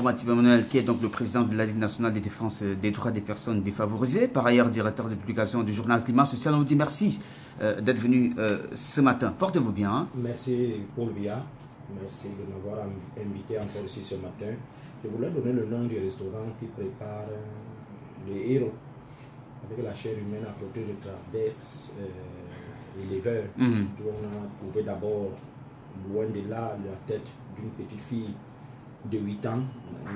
Mathieu Emmanuel, qui est donc le président de la Ligue nationale de défense des droits des personnes défavorisées, par ailleurs directeur de publication du journal Climat Social. On vous dit merci d'être venu ce matin. Portez-vous bien. Hein? Merci Paul Biya, merci de m'avoir invité encore ici ce matin. Je voulais donner le nom du restaurant qui prépare les héros avec la chair humaine à côté de Tradex et Lever. On a trouvé d'abord, loin de là, la tête d'une petite fille de 8 ans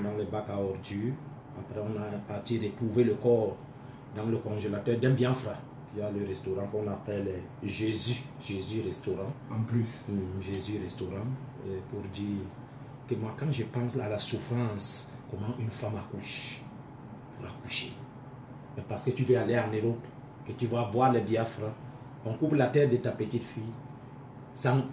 dans le bac à ordures. Après, on a parti retrouver le corps dans le congélateur d'un biafra. Il y a le restaurant qu'on appelle Jésus Restaurant. En plus. Jésus Restaurant. Pour dire que moi, quand je pense à la souffrance, comment une femme accouche, pour accoucher. Mais parce que tu veux aller en Europe, que tu vas boire le biafra, on coupe la tête de ta petite fille.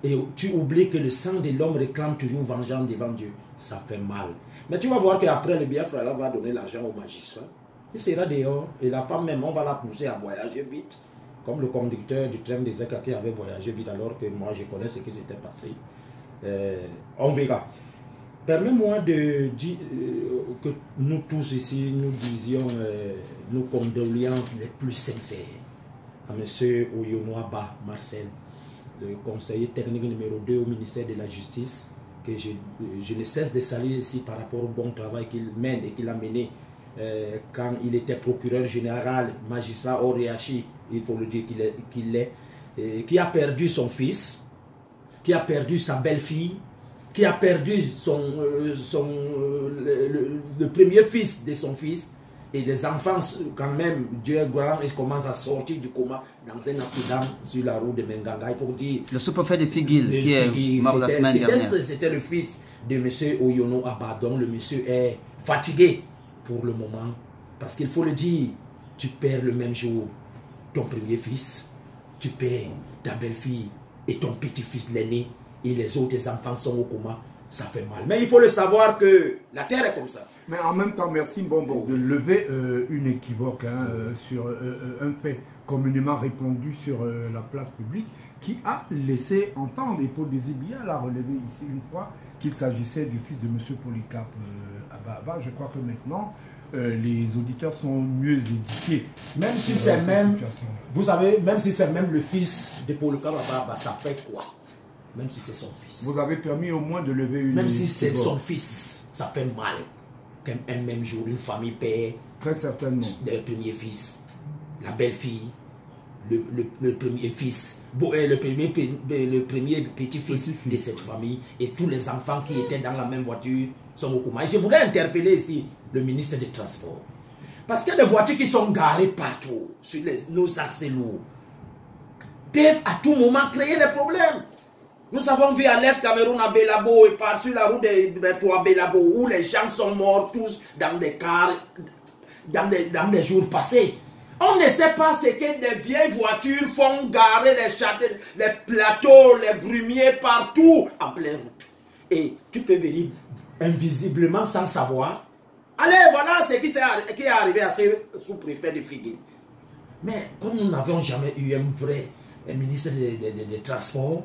Et tu oublies que le sang de l'homme réclame toujours vengeance devant Dieu. Ça fait mal. Mais tu vas voir qu'après le biafra, elle va donner l'argent au magistrat. Il sera dehors. Et la femme même, on va la pousser à voyager vite. Comme le conducteur du train des Zeka qui avait voyagé vite alors que moi je connais ce qui s'était passé. On verra. Permets-moi de dire que nous tous ici, nous disions nos condoléances les plus sincères à M. Oyonoaba Marcel, le conseiller technique numéro 2 au ministère de la Justice, que je ne cesse de saluer ici par rapport au bon travail qu'il mène et qu'il a mené quand il était procureur général, magistrat hors hiérarchie, il faut le dire qu'il est, qui a perdu son fils, qui a perdu sa belle-fille, qui a perdu le premier fils de son fils, et les enfants, quand même, Dieu est grand, ils commencent à sortir du coma dans un accident sur la route de Menganga. Il faut dire. Le sous-préfet de Figuil, qui est mort la semaine dernière. C'était le fils de M. Oyonoaba, dont le monsieur est fatigué pour le moment. Parce qu'il faut le dire, tu perds le même jour ton premier fils, tu perds ta belle-fille et ton petit-fils l'aîné, et les autres enfants sont au coma. Ça fait mal. Mais il faut le savoir que la terre est comme ça. Mais en même temps, merci Mbombo de lever une équivoque sur un fait communément répandu sur la place publique qui a laissé entendre, et Paul Désibia l'a relevé ici une fois, qu'il s'agissait du fils de M. Polycarpe Ababa. Je crois que maintenant, les auditeurs sont mieux éduqués. Même si c'est même, vous savez, même si c'est même le fils de Polycarpe Ababa, ça fait quoi? Même si c'est son fils. Vous avez permis au moins de lever une... Même si c'est son fils, ça fait mal. Qu'un même jour, une famille perd... Très certainement. Le premier fils, la belle-fille, le premier fils, le premier petit-fils de cette famille, et tous les enfants qui étaient dans la même voiture sont au coma. Et je voulais interpeller ici le ministre des Transports. Parce qu'il y a des voitures qui sont garées partout, sur nos axes lourds, peuvent à tout moment créer des problèmes. Nous avons vu à l'Est Cameroun, à Belabo, et par-dessus la route de Bertois Belabo, où les gens sont morts tous dans des cars, dans des jours passés. On ne sait pas ce que des vieilles voitures font garer les plateaux, les brumiers partout en pleine route. Et tu peux venir invisiblement sans savoir. Allez, voilà ce qui est arrivé à ce sous-préfet de Figuil. Mais comme nous n'avons jamais eu un vrai ministre des Transports,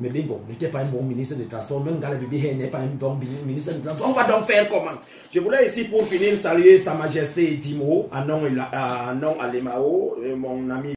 mais Bingo n'était pas un bon ministre des Transports, même Galabibé n'est pas un bon ministre des Transports. On va donc faire comment? Je voulais ici pour finir saluer Sa Majesté Dimo, à non à Lemao, mon ami.